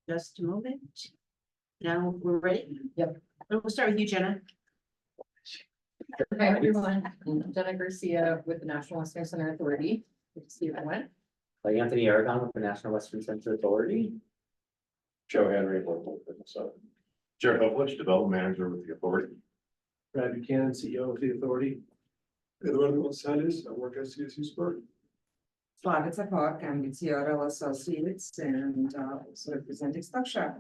just a moment. Now we're ready? Yep. We'll start with you, Jenna. Hi, everyone. I'm Jenna Garcia with the National Western Center Authority. Good to see everyone. Anthony Aragon with the National Western Center Authority. Joe Henry, local business owner. Jared Hovlich, development manager with the authority. Brad Buchanan, CEO of the authority. Eduardo Gonzalez, I work at CSU Spur. Flavia Tapok, I'm with CRL Associates and also representing Stock Shop.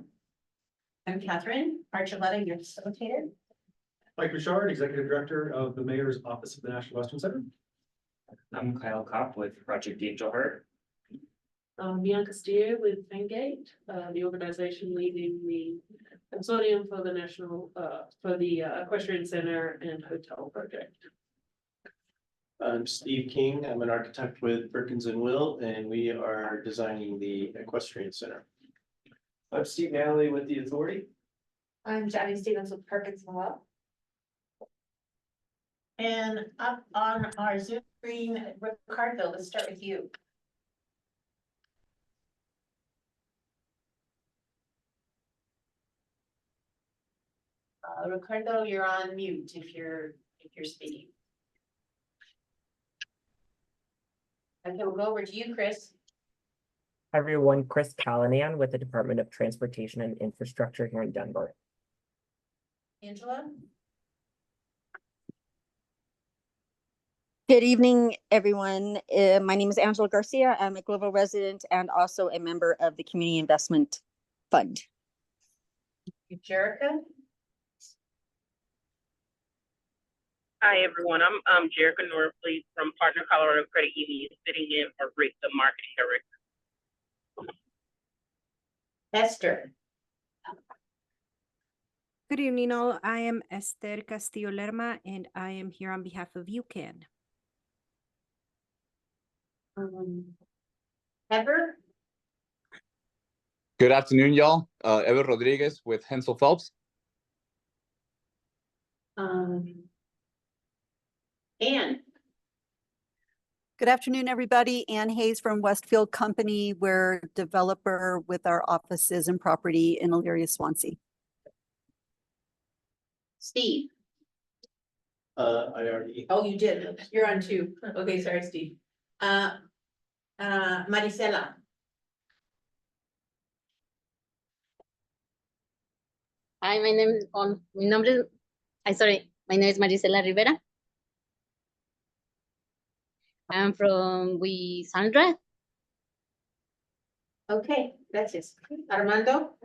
I'm Catherine Archuleta, your facilitator. Mike Richard, Executive Director of the Mayor's Office of the National Western Center. I'm Kyle Kopp with Project Angel Heart. Bianca Steer with Fengate, the organization leading the consortium for the national, for the Equestrian Center and Hotel Project. I'm Steve King. I'm an architect with Perkins and Will, and we are designing the Equestrian Center. I'm Steve Nally with the authority. I'm Johnny Stevens with Perkins and Will. And up on our Zoom screen, Ricardo, let's start with you. Ricardo, you're on mute if you're speaking. Okay, we'll go over to you, Chris. Hi, everyone, Chris Callanan with the Department of Transportation and Infrastructure here in Denver. Angela. Good evening, everyone. My name is Angela Garcia. I'm a global resident and also a member of the Community Investment Fund. Jerica. Hi, everyone. I'm Jerica Norfleet from Partner Colorado Credit Union, sitting in for Rick, the marketing director. Esther. Good evening, all. I am Esther Castillo Lerma, and I am here on behalf of UCAN. Ever. Good afternoon, y'all. Ever Rodriguez with Hensel Phelps. Anne. Good afternoon, everybody. Ann Hayes from Westfield Company. We're developer with our offices and property in Elyria, Swansea. Steve. I already. Oh, you did. You're on two. Okay, sorry, Steve. Marisela. Hi, my name is my name is Marisela Rivera. I'm from Sandra. Okay, gracias. Armando.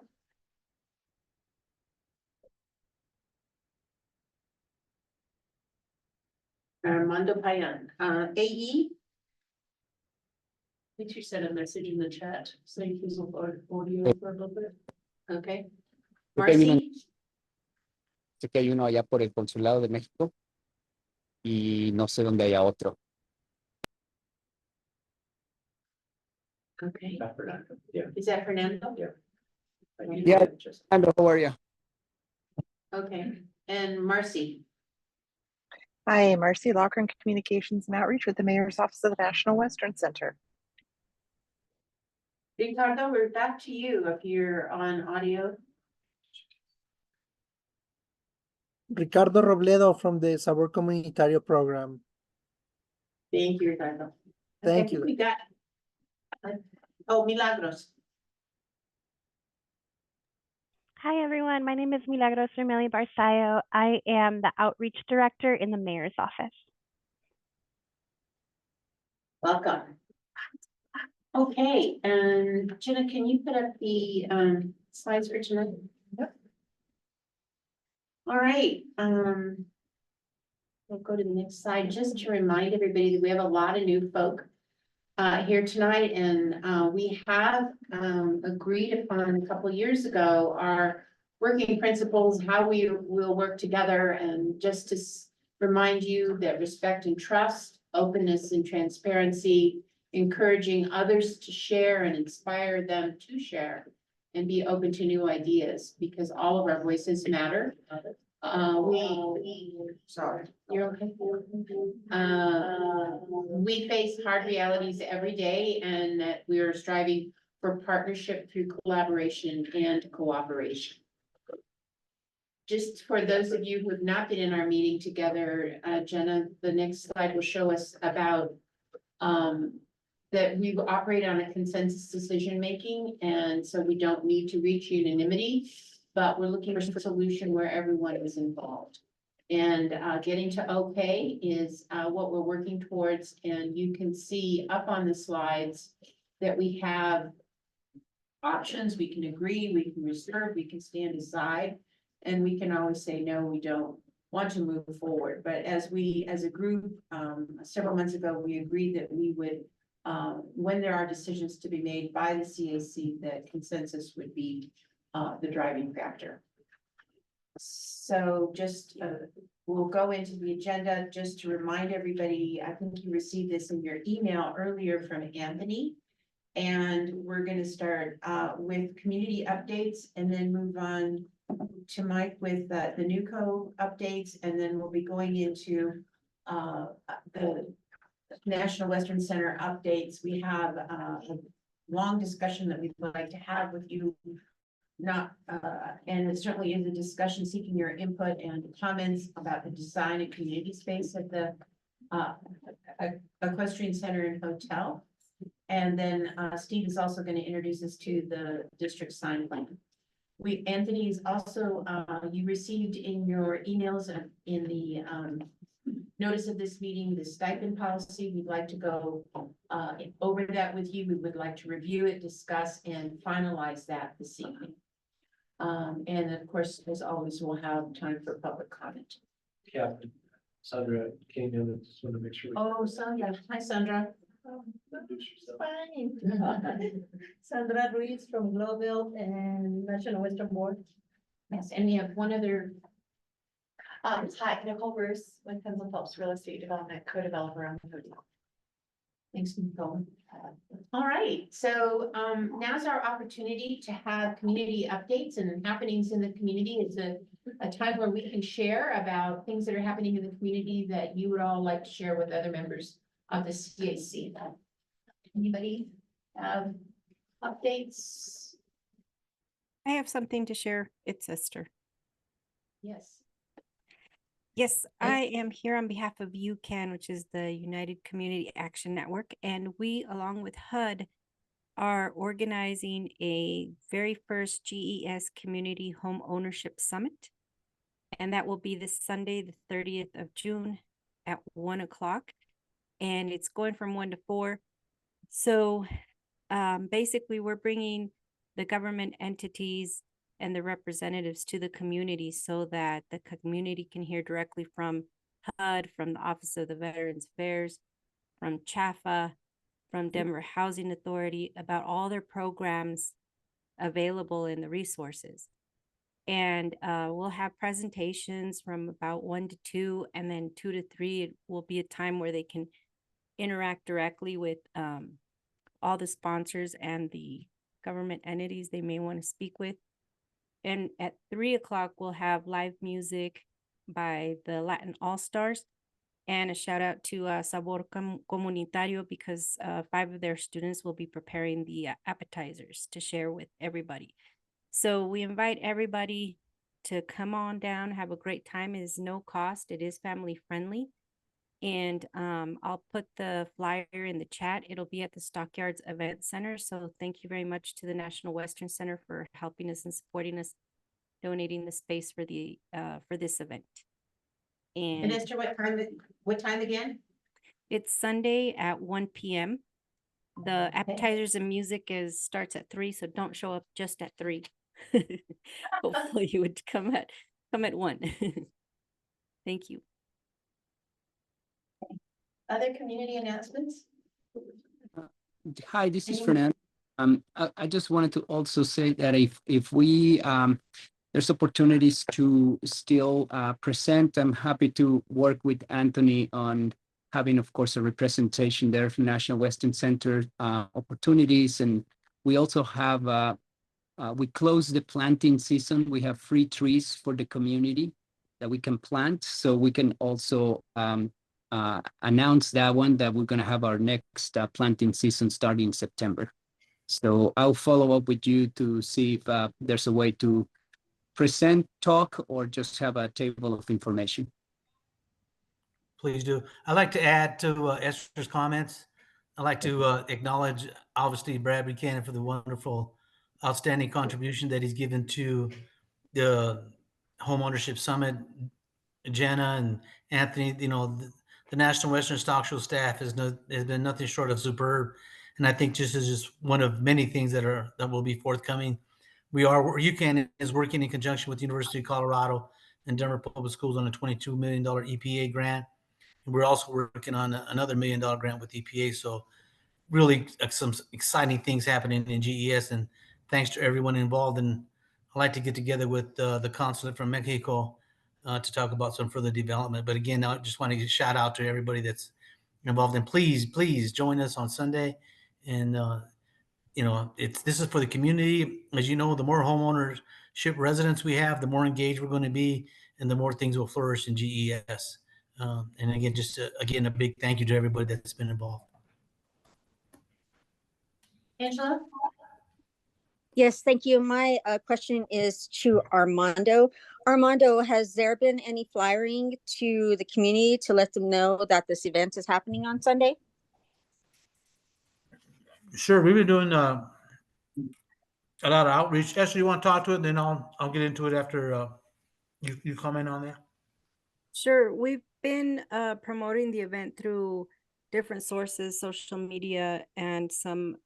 Armando Payan. AE. I think she sent a message in the chat saying he's on audio for a little bit. Okay. Marcy. Sé que hay uno allá por el consulado de México y no sé dónde haya otro. Okay. Yeah. Is that Fernando? Yeah. Yeah, Fernando, how are you? Okay, and Marcy. Hi, Marcy Loughran, Communications and Outreach with the Mayor's Office of the National Western Center. Ricardo, we're back to you if you're on audio. Ricardo Robledo from the Sabor Comunitario program. Thank you, Ricardo. Thank you. We got. Oh, Milagros. Hi, everyone. My name is Milagros Romeli Barsayo. I am the Outreach Director in the Mayor's Office. Welcome. Okay, and Jenna, can you put up the slides for tonight? Yep. All right. We'll go to the next slide just to remind everybody that we have a lot of new folk here tonight, and we have agreed upon a couple of years ago our working principles, how we will work together, and just to remind you that respect and trust, openness and transparency, encouraging others to share and inspire them to share and be open to new ideas, because all of our voices matter. Sorry, you're okay. We face hard realities every day, and that we are striving for partnership through collaboration and cooperation. Just for those of you who have not been in our meeting together, Jenna, the next slide will show us about that we operate on a consensus decision-making, and so we don't need to reach unanimity, but we're looking for a solution where everyone is involved. And getting to okay is what we're working towards, and you can see up on the slides that we have options. We can agree, we can reserve, we can stand aside, and we can always say, no, we don't want to move forward. But as a group, several months ago, we agreed that we would, when there are decisions to be made by the CAC, that consensus would be the driving factor. So just, we'll go into the agenda just to remind everybody, I think you received this in your email earlier from Anthony. And we're gonna start with community updates and then move on to Mike with the Nwca updates, and then we'll be going into the National Western Center updates. We have a long discussion that we'd like to have with you. And it certainly is a discussion seeking your input and comments about the design and community space at the Equestrian Center and Hotel. And then Steve is also going to introduce us to the district sign plan. Anthony is also, you received in your emails and in the notice of this meeting, the stipend policy. We'd like to go over that with you. We would like to review it, discuss, and finalize that this evening. And of course, as always, we'll have time for public comment. Yeah, Sandra came in and just want to make sure. Oh, Sandra. Hi, Sandra. Fine. Sandra Ruiz from Global and National Western Board. Yes, and we have one other. Hi, Nicole Bruce with Hensel Phelps Real Estate Development, co-developer on the hotel. Thanks, Nicole. All right, so now's our opportunity to have community updates and happenings in the community. It's a time where we can share about things that are happening in the community that you would all like to share with other members of the CAC. Anybody have updates? I have something to share. It's Esther. Yes. Yes, I am here on behalf of UCAN, which is the United Community Action Network, and we, along with HUD, are organizing a very first GES Community Home Ownership Summit, and that will be this Sunday, the 30th of June at 1 o'clock, and it's going from 1 to 4. So basically, we're bringing the government entities and the representatives to the community so that the community can hear directly from HUD, from the Office of the Veterans Affairs, from CHAFA, from Denver Housing Authority about all their programs available in the resources. And we'll have presentations from about 1 to 2, and then 2 to 3, it will be a time where they can interact directly with all the sponsors and the government entities they may want to speak with. And at 3 o'clock, we'll have live music by the Latin All-Stars, and a shout out to Sabor Comunitario, because 5 of their students will be preparing the appetizers to share with everybody. So we invite everybody to come on down, have a great time. It is no cost. It is family friendly. And I'll put the flyer in the chat. It'll be at the Stockyards Event Center. So thank you very much to the National Western Center for helping us and supporting us, donating the space for the for this event. And Esther, what time again? It's Sunday at 1 p.m. The appetizers and music starts at 3, so don't show up just at 3. Hopefully you would come at 1. Thank you. Other community announcements? Hi, this is Fernando. I just wanted to also say that if we there's opportunities to still present, I'm happy to work with Anthony on having, of course, a representation there from National Western Center opportunities. And we also have, we closed the planting season. We have free trees for the community that we can plant. So we can also announce that one, that we're going to have our next planting season starting in September. So I'll follow up with you to see if there's a way to present, talk, or just have a table of information. Please do. I'd like to add to Esther's comments. I'd like to acknowledge, obviously, Brad Buchanan for the wonderful, outstanding contribution that he's given to the Homeownership Summit. Jenna and Anthony, the National Western Stock Show staff has been nothing short of superb. And I think this is just one of many things that will be forthcoming. UCAN is working in conjunction with the University of Colorado and Denver Public Schools on a $22 million EPA grant. And we're also working on another $1 million grant with EPA. So really some exciting things happening in GES, and thanks to everyone involved. And I'd like to get together with the consulate from Mexico to talk about some further development. But again, I just want to shout out to everybody that's involved, and please join us on Sunday. And this is for the community. As you know, the more homeownership residents we have, the more engaged we're going to be, and the more things will flourish in GES. And again, just a big thank you to everybody that's been involved. Angela? Yes, thank you. My question is to Armando. Armando, has there been any flyering to the community to let them know that this event is happening on Sunday? Sure, we've been doing a lot of outreach. Esther, you want to talk to it, and then I'll get into it after you comment on that. Sure, we've been promoting the event through different sources, social media, and some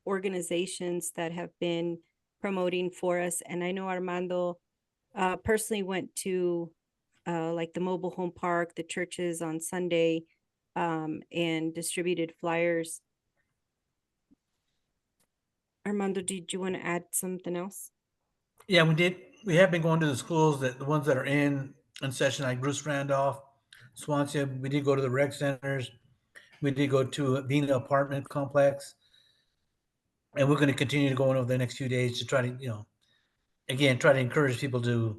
organizations that have been promoting for us. And I know Armando personally went to like the mobile home park, the churches on Sunday, and distributed flyers. Armando, did you want to add something else? Yeah, we did. We have been going to the schools, the ones that are in session, like Bruce Randolph, Swansea. We did go to the rec centers. We did go to Vina apartment complex. And we're going to continue to go on over the next few days to try to, again, try to encourage people to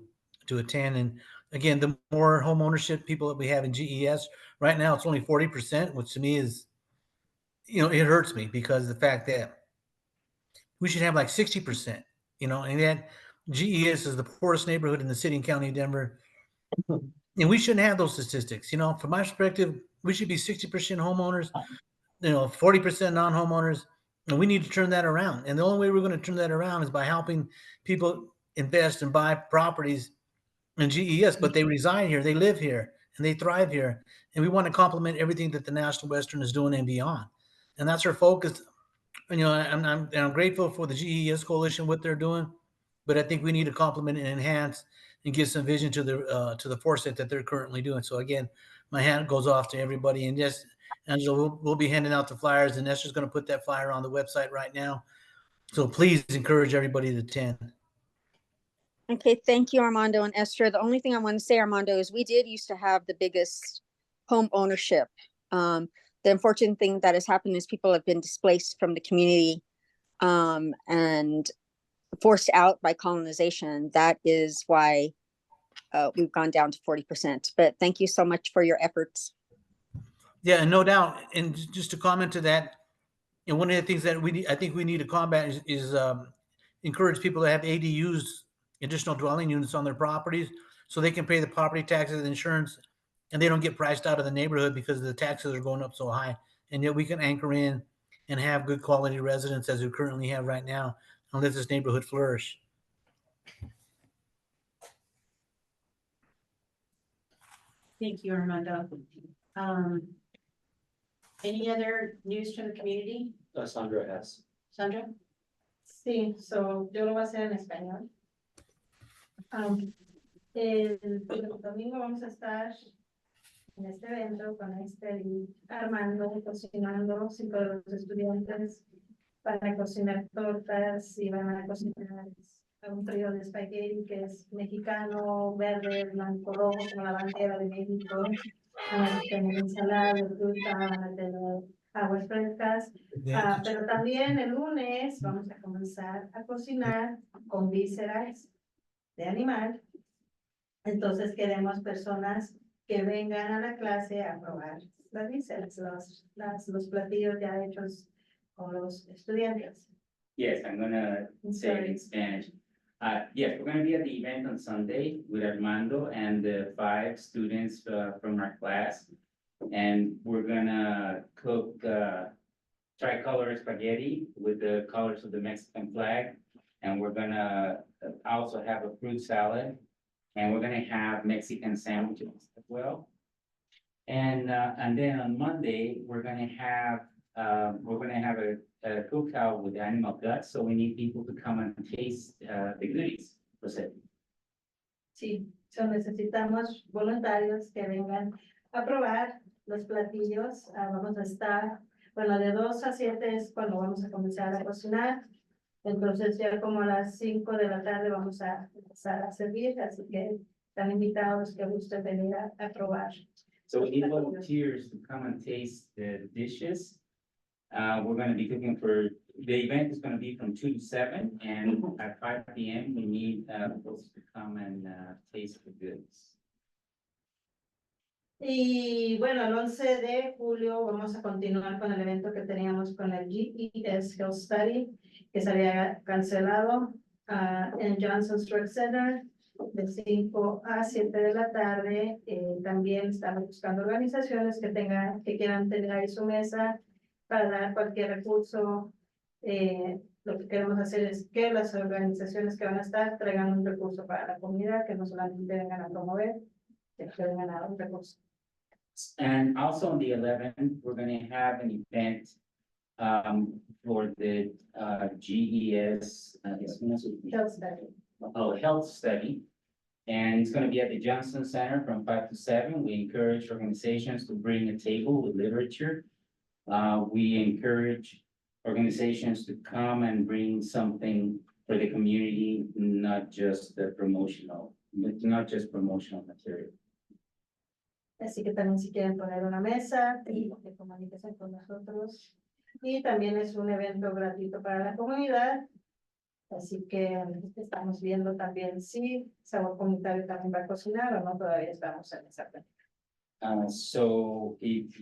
attend. And again, the more home ownership people that we have in GES, right now it's only 40%, which to me is, it hurts me because the fact that we should have like 60%, and that GES is the poorest neighborhood in the city and county of Denver. And we shouldn't have those statistics. From my perspective, we should be 60% homeowners, 40% non-homeowners. And we need to turn that around. And the only way we're going to turn that around is by helping people invest and buy properties in GES, but they reside here, they live here, and they thrive here. And we want to complement everything that the National Western is doing and beyond. And that's our focus. And, I'm grateful for the GES Coalition, what they're doing, but I think we need to complement and enhance and give some vision to the foresight that they're currently doing. So again, my hand goes off to everybody. And yes, Angela, we'll be handing out the flyers, and Esther's going to put that flyer on the website right now. So please encourage everybody to attend. Okay, thank you, Armando and Esther. The only thing I want to say, Armando, is we did used to have the biggest home ownership. The unfortunate thing that has happened is people have been displaced from the community and forced out by colonization. That is why we've gone down to 40%. But thank you so much for your efforts. Yeah, and no doubt. And just to comment to that, and one of the things that I think we need to combat is encourage people to have ADUs, additional dwelling units on their properties, so they can pay the property taxes and insurance, and they don't get priced out of the neighborhood because the taxes are going up so high. And yet we can anchor in and have good quality residents as we currently have right now, and let this neighborhood flourish. Thank you, Armando. Any other news from the community? Sandra has. Sandra? Sí, yo lo voy a hacer en español. El domingo vamos a estar en este evento con Armando cocinando, 5 de los estudiantes van a cocinar tortas y van a cocinar un trío de espagueti que es mexicano, verde, blanco, rojo, como la bandera de México. Van a tener ensalada de fruta, van a tener aguas frescas, pero también el lunes vamos a comenzar a cocinar con vísceras de animal. Entonces queremos personas que vengan a la clase a probar las vísceras, los platillos ya hechos con los estudiantes. Yes, I'm gonna say it in Spanish. Yes, we're gonna be at the event on Sunday with Armando and the 5 students from our class. And we're gonna cook tricolor spaghetti with the colors of the Mexican flag. And we're gonna also have a fruit salad. And we're gonna have Mexican sandwiches as well. And then on Monday, we're gonna have a cookout with animal guts, so we need people to come and taste the goodies. Sí, so necesitamos voluntarios que vengan a probar los platillos. Vamos a estar, bueno, de 2 a 7 es cuando vamos a comenzar a cocinar. Entonces ya como a las 5 de la tarde vamos a empezar a servir, así que están invitados que gusten venir a probar. So we need volunteers to come and taste the dishes. We're gonna be cooking the event is gonna be from 2 to 7, and at 5 p.m. we need folks to come and taste the goods. Y bueno, el 11 de julio vamos a continuar con el evento que teníamos con el GES Health Study, que se había cancelado en Johnson's Rec Center de 5 a 7 de la tarde. También estamos buscando organizaciones que quieran tener ahí su mesa para dar cualquier recurso. Lo que queremos hacer es que las organizaciones que van a estar traigan un recurso para la comunidad, que no solamente vengan a promover, sino que vengan a dar un recurso. And also on the 11th, we're gonna have an event for the GES Health study. health study. And it's gonna be at the Johnson Center from 5 to 7. We encourage organizations to bring a table with literature. We encourage organizations to come and bring something for the community, not just promotional material. Así que también si quieren poner una mesa y que comuníquense con nosotros. Y también es un evento gratuito para la comunidad. Así que estamos viendo también si Sabor Comunitario también va a cocinar o no, todavía estamos en esa plática. So if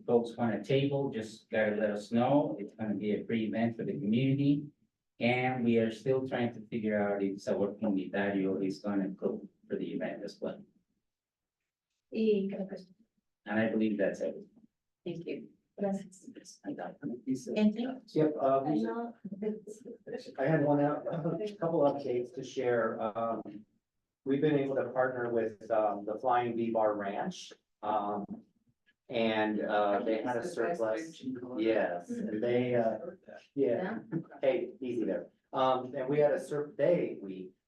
folks want a table, just gotta let us know. It's gonna be a free event for the community. And we are still trying to figure out if Sabor Comunitario is gonna cook for the event as well. Y creo que es. And I believe that's it. Thank you. Gracias. Yep, I had a couple updates to share. We've been able to partner with the Flying V Bar Ranch. And they had a surplus. Yes, and they, yeah, hey, easy there. And we had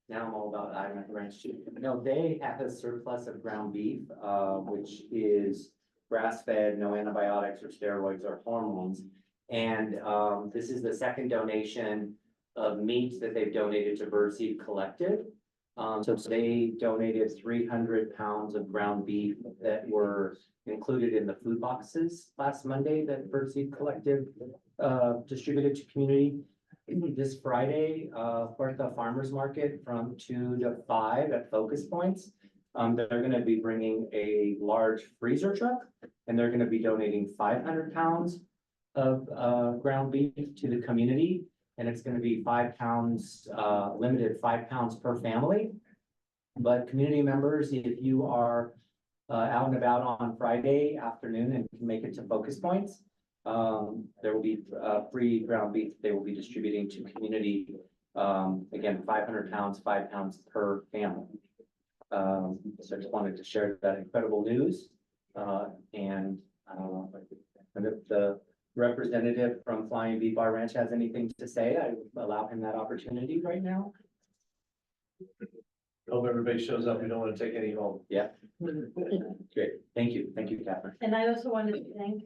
now I'm all about, I'm at the ranch too. No, they have a surplus of ground beef, which is grass-fed, no antibiotics or steroids or hormones. And this is the second donation of meat that they've donated to Birdseed Collective. So they donated 300 pounds of ground beef that were included in the food boxes last Monday that Birdseed Collective distributed to community. This Friday, Puerta Farmers Market from 2 to 5 at Focus Points. They're going to be bringing a large freezer truck, and they're going to be donating 500 pounds of ground beef to the community. And it's going to be 5 pounds, limited 5 pounds per family. But community members, if you are out and about on Friday afternoon and can make it to Focus Points, there will be free ground beef they will be distributing to community. Again, 500 pounds, 5 pounds per family. So I just wanted to share that incredible news. And if the representative from Flying V Bar Ranch has anything to say, I would allow him that opportunity right now. Hope everybody shows up. We don't want to take any home. Yeah. Great. Thank you. Thank you, Catherine. And I also wanted to thank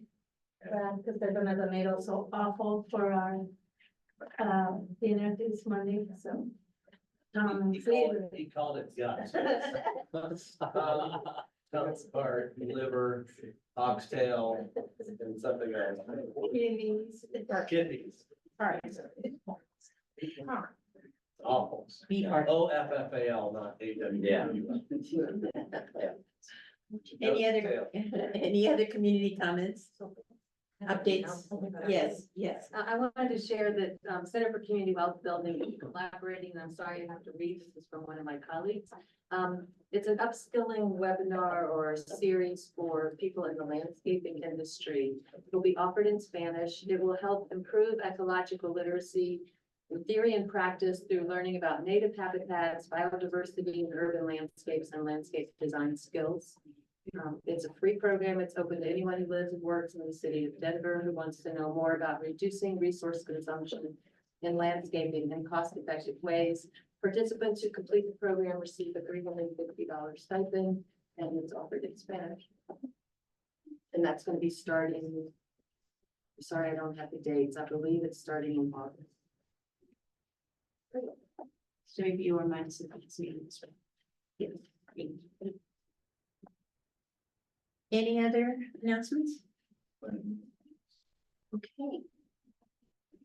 because they're gonna donate also awful for our dinner this morning, so. He called it guts. Guts, heart, liver, oxtail, and something else. Kidneys. Kidneys. Awful. OFFAL, not AWL. Yeah. Any other community comments? Updates, yes, yes. I wanted to share that Center for Community Wealth Building is collaborating, and I'm sorry I have to read, this is from one of my colleagues. It's an upskilling webinar or a series for people in the landscaping industry. It will be offered in Spanish. It will help improve ecological literacy in theory and practice through learning about native habitats, biodiversity, and urban landscapes and landscape design skills. It's a free program. It's open to anyone who lives and works in the city of Denver who wants to know more about reducing resource consumption in landscaping in cost-effective ways. Participants who complete the program receive a $350 stipend, and it's offered in Spanish. And that's going to be starting, sorry, I don't have the dates. I believe it's starting in August. So if you are mind yes. Any other announcements? Okay.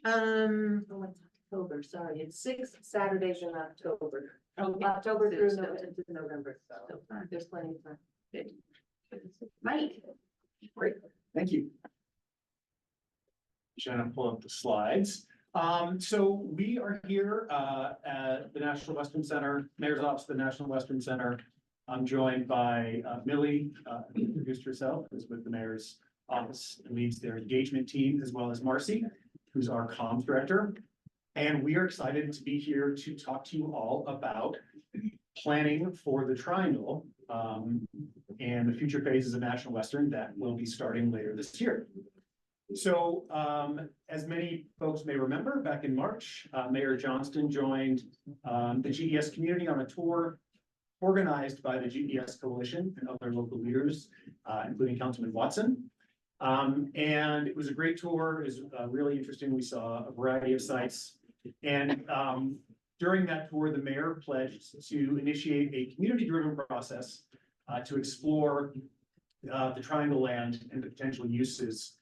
Oh, it's October, sorry, it's 6 Saturdays in October. October through November, so there's plenty of time. Good. Mike. Great, thank you. Shannon, pull up the slides. So we are here at the National Western Center, Mayor's Office of the National Western Center. I'm joined by Millie, who introduced herself, who's with the Mayor's Office and leads their engagement team, as well as Marcy, who's our comms director. And we are excited to be here to talk to you all about planning for the Triangle and the future phases of National Western that will be starting later this year. So as many folks may remember, back in March, Mayor Johnston joined the GES community on a tour organized by the GES Coalition and other local leaders, including Councilman Watson. And it was a great tour. It was really interesting. We saw a variety of sites. And during that tour, the mayor pledged to initiate a community-driven process to explore the Triangle land and the potential uses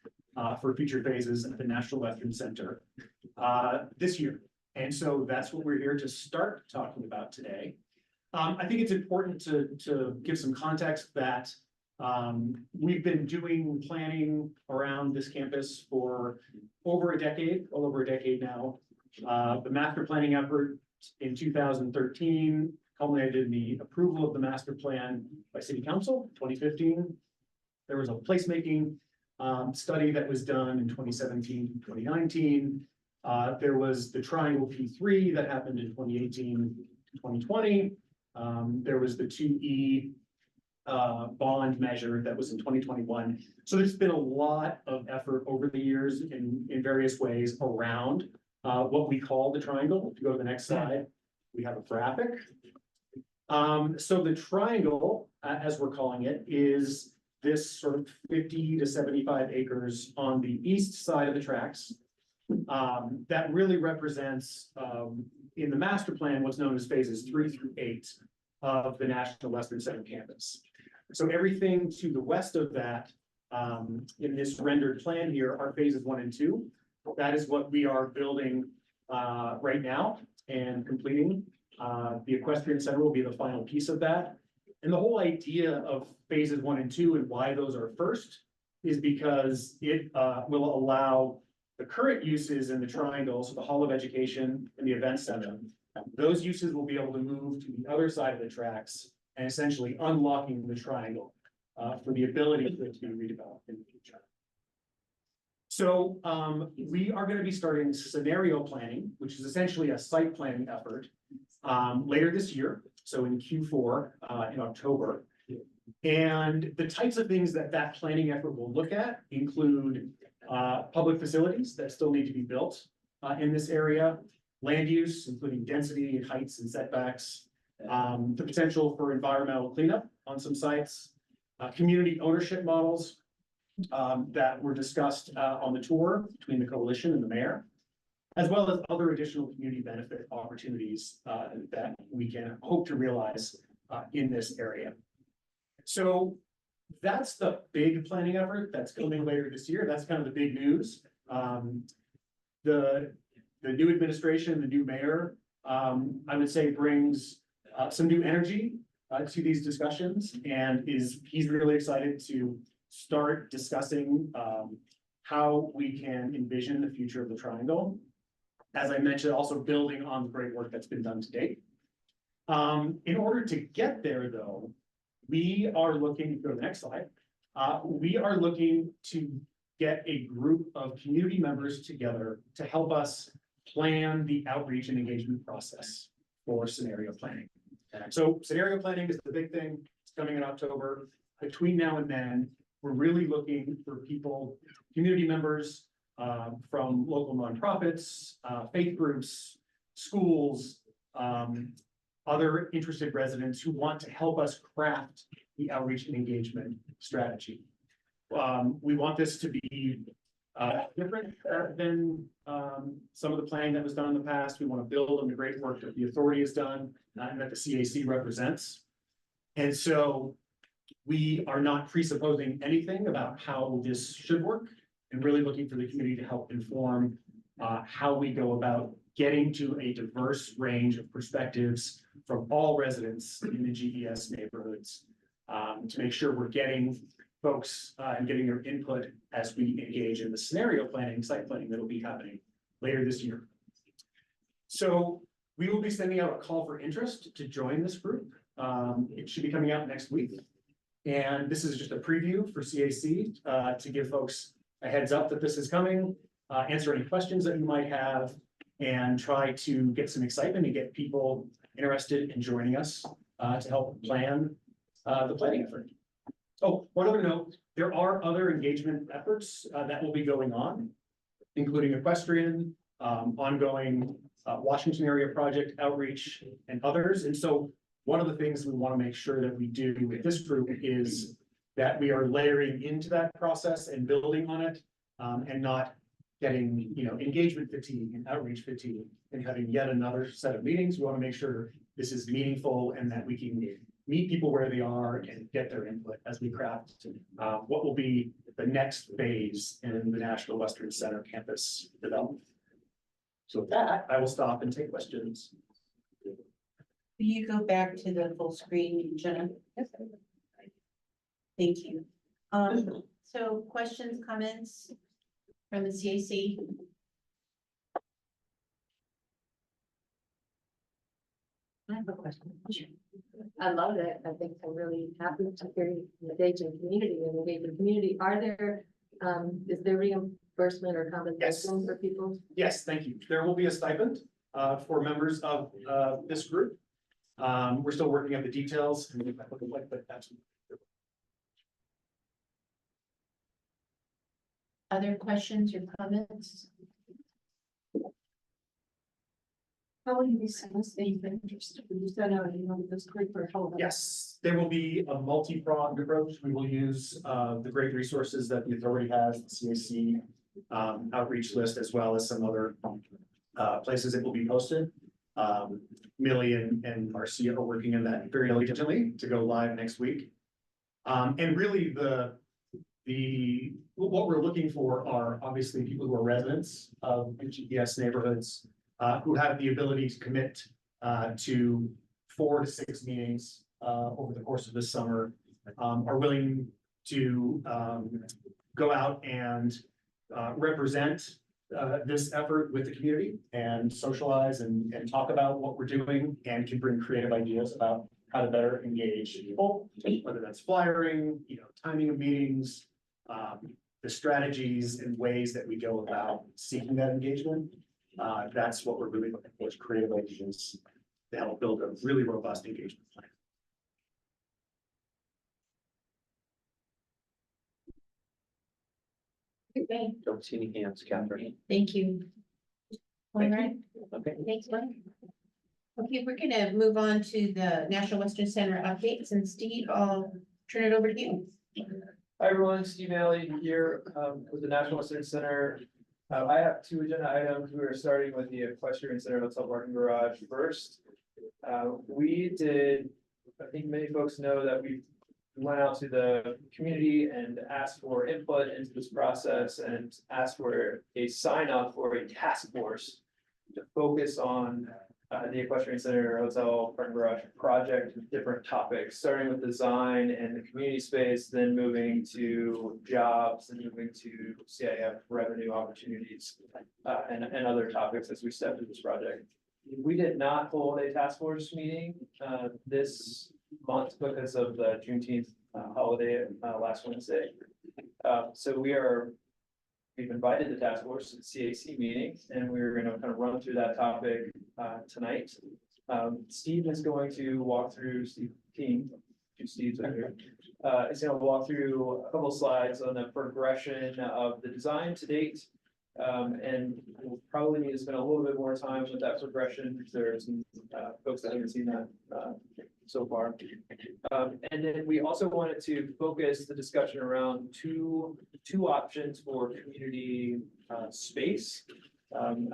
for future phases at the National Western Center this year. And so that's what we're here to start talking about today. I think it's important to give some context that we've been doing planning around this campus for over a decade, well over a decade now. The master planning effort in 2013 culminated in the approval of the master plan by City Council, 2015. There was a placemaking study that was done in 2017, 2019. There was the Triangle P3 that happened in 2018, 2020. There was the 2E bond measure that was in 2021. So there's been a lot of effort over the years in various ways around what we call the Triangle. If you go to the next slide, we have a graphic. So the Triangle, as we're calling it, is this sort of 50 to 75 acres on the east side of the tracks. That really represents, in the master plan, what's known as phases 3 through 8 of the National Western Center campus. So everything to the west of that, in this rendered plan here, are phases 1 and 2. That is what we are building right now and completing. The Equestrian Center will be the final piece of that. And the whole idea of phases 1 and 2 and why those are first is because it will allow the current uses in the Triangle, so the Hall of Education and the Event Center, those uses will be able to move to the other side of the tracks and essentially unlocking the Triangle for the ability for it to be redeveloped in the future. So we are going to be starting scenario planning, which is essentially a site planning effort later this year. So in Q4 in October. And the types of things that that planning effort will look at include public facilities that still need to be built in this area, land use, including density, heights, and setbacks, the potential for environmental cleanup on some sites, community ownership models that were discussed on the tour between the coalition and the mayor, as well as other additional community benefit opportunities that we can hope to realize in this area. So that's the big planning effort that's coming later this year. That's kind of the big news. The new administration, the new mayor, I would say brings some new energy to these discussions, and he's really excited to start discussing how we can envision the future of the triangle. As I mentioned, also building on the great work that's been done to date. In order to get there, though, we are looking, go to the next slide. We are looking to get a group of community members together to help us plan the outreach and engagement process for scenario planning. So scenario planning is the big thing. It's coming in October. Between now and then, we're really looking for people, community members, from local nonprofits, faith groups, schools, other interested residents who want to help us craft the outreach and engagement strategy. We want this to be different than some of the planning that was done in the past. We want to build on the great work that the authority has done and that the CAC represents. And so we are not presupposing anything about how this should work and really looking for the community to help inform how we go about getting to a diverse range of perspectives from all residents in the GES neighborhoods to make sure we're getting folks and getting their input as we engage in the scenario planning, site planning that will be happening later this year. So we will be sending out a call for interest to join this group. It should be coming out next week. And this is just a preview for CAC to give folks a heads up that this is coming, answer any questions that you might have, and try to get some excitement and get people interested in joining us to help plan the planning effort. Oh, one other note, there are other engagement efforts that will be going on, including equestrian, ongoing Washington area project outreach and others. And so one of the things we want to make sure that we do with this group is that we are layering into that process and building on it and not getting, engagement fatigue and outreach fatigue and having yet another set of meetings. We want to make sure this is meaningful and that we can meet people where they are and get their input as we craft what will be the next phase in the National Western Center campus development. So with that, I will stop and take questions. Will you go back to the full screen, Jenna? Yes. Thank you. So questions, comments from the CAC? I have a question. I love it. I think I'm really happy to hear you engage in community and engage in community. Are there, is there reimbursement or compensation for people? Yes, thank you. There will be a stipend for members of this group. We're still working out the details. But that's. Other questions or comments? How will you be soliciting interest? You said, this group for help. Yes, there will be a multi-pronged approach. We will use the great resources that the authority has, the CAC outreach list, as well as some other places it will be posted. Millie and Marcia are working on that very diligently to go live next week. And really what we're looking for are obviously people who are residents of the GES neighborhoods who have the ability to commit to 4 to 6 meetings over the course of this summer, are willing to go out and represent this effort with the community and socialize and talk about what we're doing and can bring creative ideas about how to better engage people, whether that's flyering, timing of meetings, the strategies and ways that we go about seeking that engagement. That's what we're really looking for, is creative ideas to help build a really robust engagement plan. Okay. Don't see any hands, Catherine. Thank you. All right. Okay. Thanks, Mike. Okay, we're gonna move on to the National Western Center updates, and Steve, I'll turn it over to you. Hi, everyone, Steve Alley here with the National Western Center. I have 2 agenda items. We are starting with the Equestrian Center Hotel Parking Garage first. We did, I think many folks know that we went out to the community and asked for input into this process and asked for a sign up for a task force to focus on the Equestrian Center Hotel Parking Garage project with different topics, starting with design and the community space, then moving to jobs and moving to CIF revenue opportunities, and other topics as we step through this project. We did not hold a task force meeting, this month because of the Juneteenth holiday, last Wednesday. So we've invited the task force to the CAC meeting, and we're gonna kind of run through that topic tonight. Steve is going to walk through, Steve King, two Steves over here. Is gonna walk through a couple slides on the progression of the design to date. And we'll probably need to spend a little bit more time with that progression, because there are some folks that haven't seen that so far. And then we also wanted to focus the discussion around two options for community space.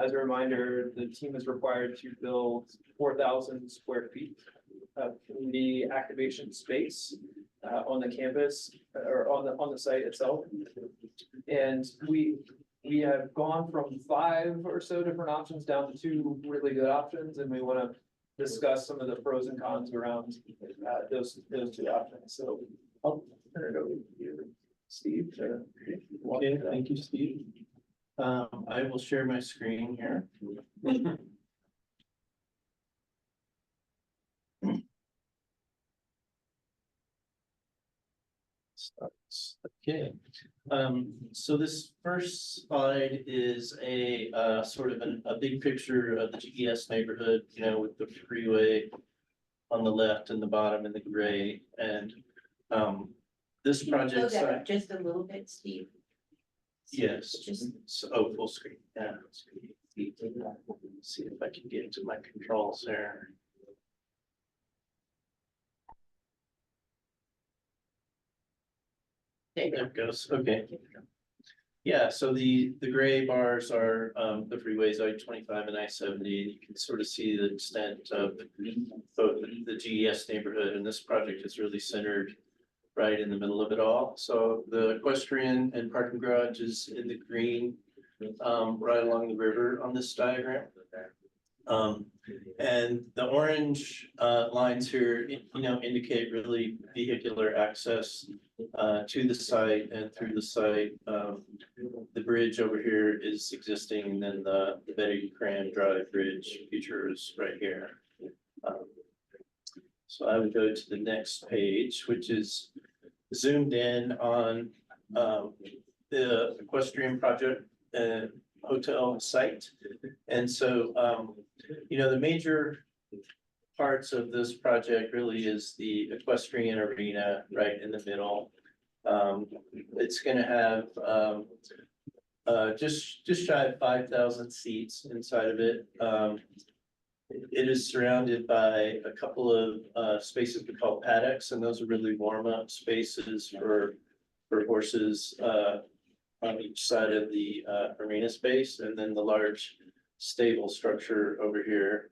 As a reminder, the team is required to build 4,000 square feet of community activation space on the campus or on the site itself. And we have gone from 5 or so different options down to 2 really good options, and we want to discuss some of the pros and cons around those 2 options. So I'll turn it over to you, Steve. Okay, thank you, Steve. I will share my screen here. Okay, so this first slide is a sort of a big picture of the GES neighborhood, you know, with the freeway on the left and the bottom in the gray. And this Can you slow project that site, up just a little bit, Steve? yes, Just oh, full screen, yeah. See if I can get into my controls there. There it goes, okay. Yeah, so the gray bars are the freeways I-25 and I-70. You can sort of see the extent of both the GES neighborhood, and this project is really centered right in the middle of it all. So the equestrian and parking garage is in the green, right along the river on this diagram. And the orange lines here, you know, indicate really vehicular access to the site and through the site. The bridge over here is existing, and then the Betty Cram Drive Bridge feature is right here. So I would go to the next page, which is zoomed in on the equestrian project and hotel site. And so, you know, the major parts of this project really is the equestrian arena right in the middle. It's going to have just shy of 5,000 seats inside of it. It is surrounded by a couple of spaces we call paddocks, and those are really warm-up spaces for horses on each side of the arena space, and then the large stable structure over here.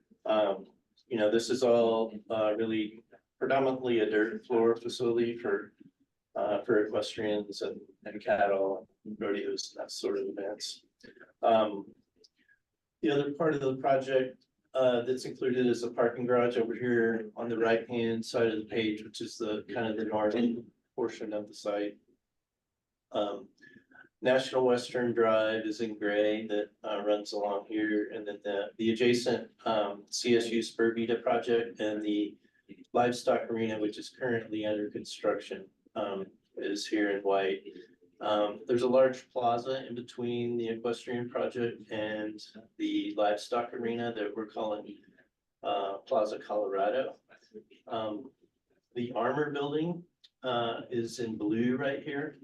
You know, this is all really predominantly a dirt floor facility for equestrians and cattle, and rodeos, that sort of events. The other part of the project that's included is a parking garage over here on the right-hand side of the page, which is the kind of the northern portion of the site. National Western Drive is in gray that runs along here, and then the adjacent CSU Spur Vita project and the livestock arena, which is currently under construction, is here in white. There's a large plaza in between the equestrian project and the livestock arena that we're calling Plaza Colorado. The Armor building is in blue right here.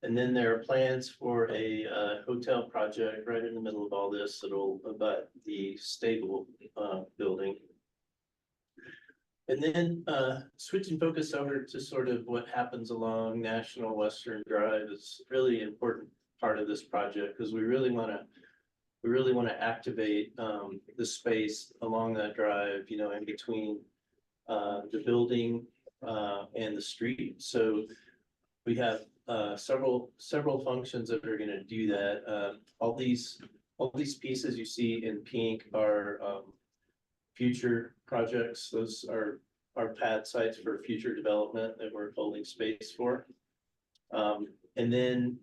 And then there are plans for a hotel project right in the middle of all this that'll abut the stable building. And then switching focus over to sort of what happens along National Western Drive is really an important part of this project, because we really want to activate the space along that drive, you know, in between the building and the street. So we have several functions that are going to do that. All these pieces you see in pink are future projects. Those are pad sites for future development that we're holding space for. And then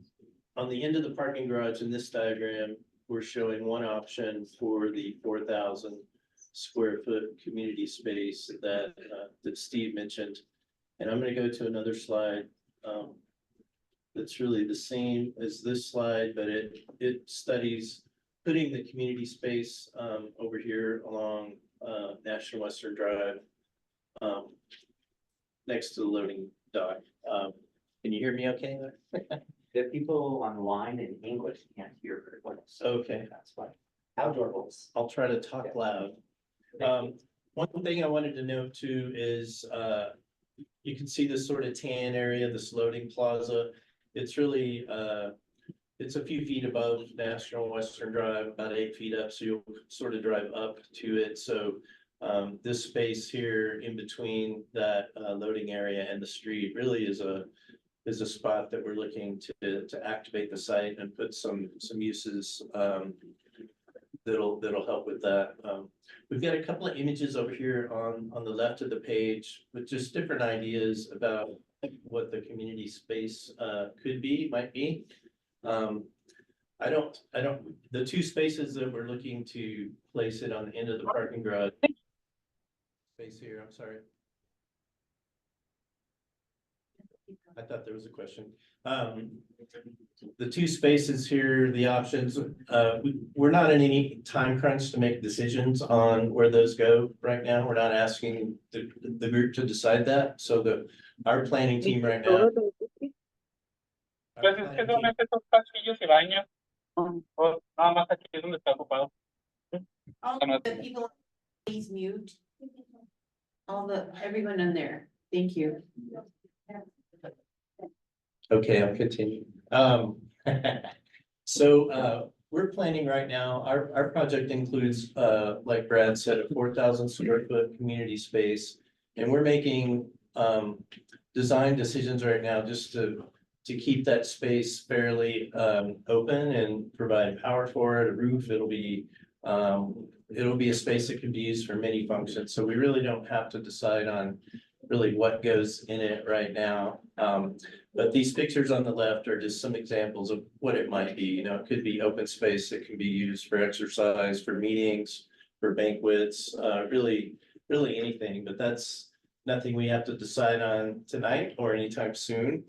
on the end of the parking garage in this diagram, we're showing one option for the 4,000 square foot community space that Steve mentioned. And I'm going to go to another slide that's really the same as this slide, but it studies putting the community space over here along National Western Drive next to the loading dock. Can you hear me okay there? The people online in English can't hear very well. So Okay. that's why. Outdoors. I'll try to talk loud. One thing I wanted to note too is you can see this sort of tan area, this loading plaza. It's really it's a few feet above National Western Drive, about 8 feet up, so you'll sort of drive up to it. So this space here in between that loading area and the street really is a spot that we're looking to activate the site and put some uses that'll help with that. We've got a couple of images over here on the left of the page with just different ideas about what the community space might be. The two spaces that we're looking to place it on the end of the parking garage space here, I'm sorry. I thought there was a question. The two spaces here, the options, we're not in any time crunch to make decisions on where those go right now. We're not asking the group to decide that. So our planning team right now. Pues es que solamente esos pasillos y baños. Nada más aquí es donde está ocupado. All the people, please mute. Everyone in there. Thank you. Okay, I'll continue. So we're planning right now, our project includes, like Brad said, a 4,000 square foot community space. And we're making design decisions right now just to keep that space fairly open and provide power for it, a roof. It'll be a space that can be used for many functions. So we really don't have to decide on really what goes in it right now. But these pictures on the left are just some examples of what it might be. You know, it could be open space that can be used for exercise, for meetings, for banquets, really anything. But that's nothing we have to decide on tonight or anytime soon.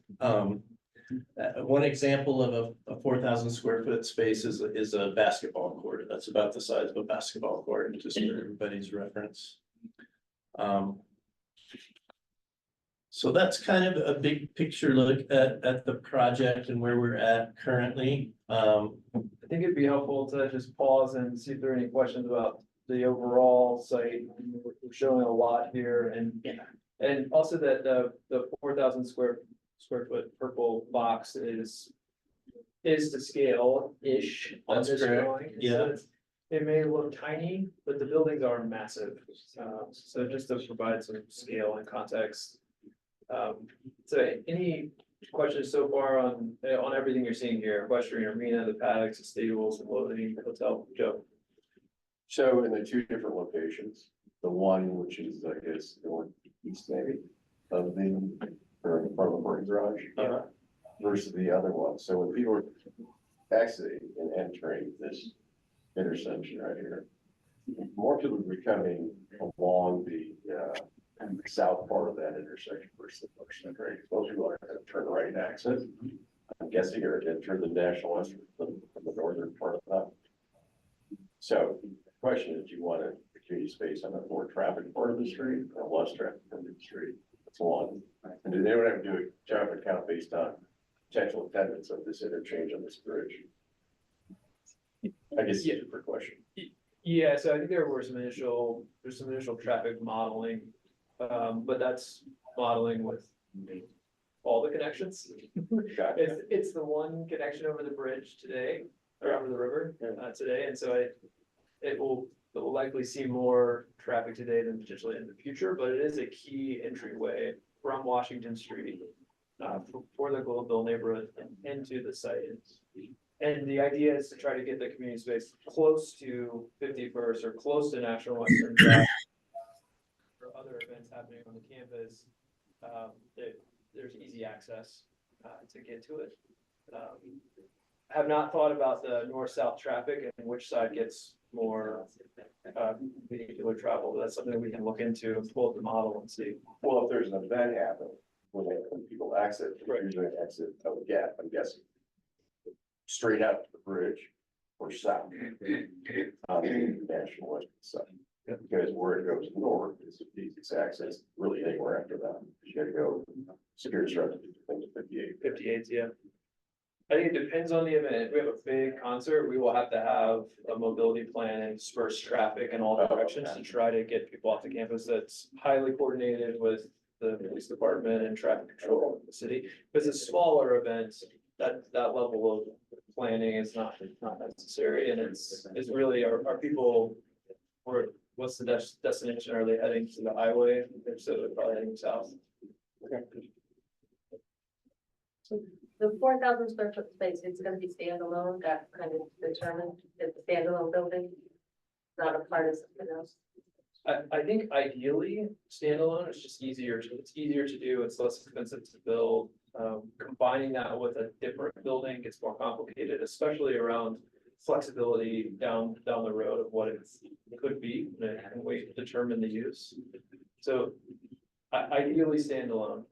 One example of a 4,000 square foot space is a basketball court. That's about the size of a basketball court, just for everybody's reference. So that's kind of a big picture look at the project and where we're at currently. I think it'd be helpful to just pause and see if there are any questions about the overall site. We're showing a lot here, and also that the 4,000 square foot purple box is to scale-ish on That's this correct. drawing. Yeah. So it may look tiny, but the buildings are massive. So just to provide some scale and context. So any questions so far on everything you're seeing here? Equestrian arena, the paddocks, the stables, the loading, the hotel, Joe? So in the two different locations, the one which is, I guess, northeast maybe of the parking garage versus the other one. So when people are exiting and entering this intersection right here, more people are coming along the south part of that intersection versus the north, right? Most people are going to turn right and exit. I'm guessing you're going to enter the National Western from the northern part of that. So the question is, do you want a community space on the more traffic part of the street or less traffic part of the street? That's one. And do they would have to do a traffic count based on potential attendance of this interchange on this bridge? I guess it's a different question. Yeah, so I think there's some initial traffic modeling, but that's modeling with all the connections. It's the one connection over the bridge today, or over the river today, and so it will likely see more traffic today than potentially in the future, but it is a key entryway from Washington Street for the Globeville neighborhood and into the site. And the idea is to try to get the community space close to 51st or close to National Western Drive. For other events happening on the campus, there's easy access to get to it. Have not thought about the north-south traffic and which side gets more vehicular travel. That's something we can look into and pull up the model and see. Well, if there's an event happening, when people exit, usually exit out the gap, I'm guessing. Straight out to the bridge or south. On the National Western side. Because where it goes north is the easiest access, really anywhere after that. You gotta go secure structure to 58. 58, yeah. I think it depends on the event. If we have a big concert, we will have to have a mobility plan and disperse traffic in all directions to try to get people off the campus. That's highly coordinated with the police department and traffic control in the city. If it's a smaller event, that level of planning is not necessary, and it's really our people, or what's the destination? Are they heading to the highway? If so, they're probably heading south. The 4,000 square foot space, it's gonna be standalone, that's kind of determined, it's a standalone building, not a part of something else. I think ideally standalone is just easier to do, it's less expensive to build. Combining that with a different building gets more complicated, especially around flexibility down the road of what it could be, and we determine the use. So ideally standalone.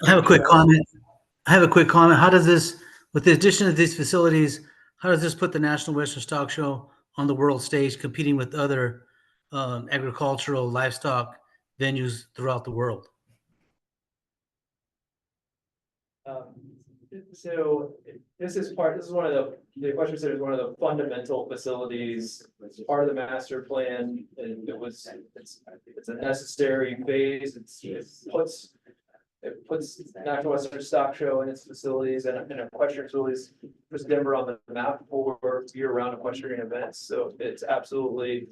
I have a quick comment. How does this, with the addition of these facilities, how does this put the National Western Stock Show on the world stage, competing with other agricultural livestock venues throughout the world? So this is one of the equestrian center is one of the fundamental facilities. It's part of the master plan, and it's a necessary phase. It puts National Western Stock Show in its facilities and equestrian facilities, puts Denver on the map for year-round equestrian events. So it's absolutely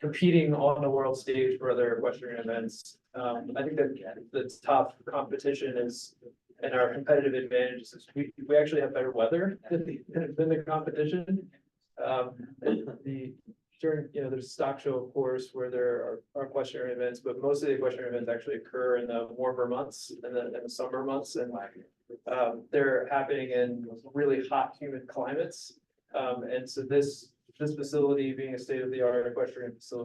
competing on the world stage for other equestrian events. I think that the top competition is, and our competitive advantage is we actually have better weather than the competition. There's stock show, of course, where there are equestrian events, but most of the equestrian events actually occur in the warmer months and the summer months, and they're happening in really hot, humid climates. And so this facility being a state-of-the-art equestrian facility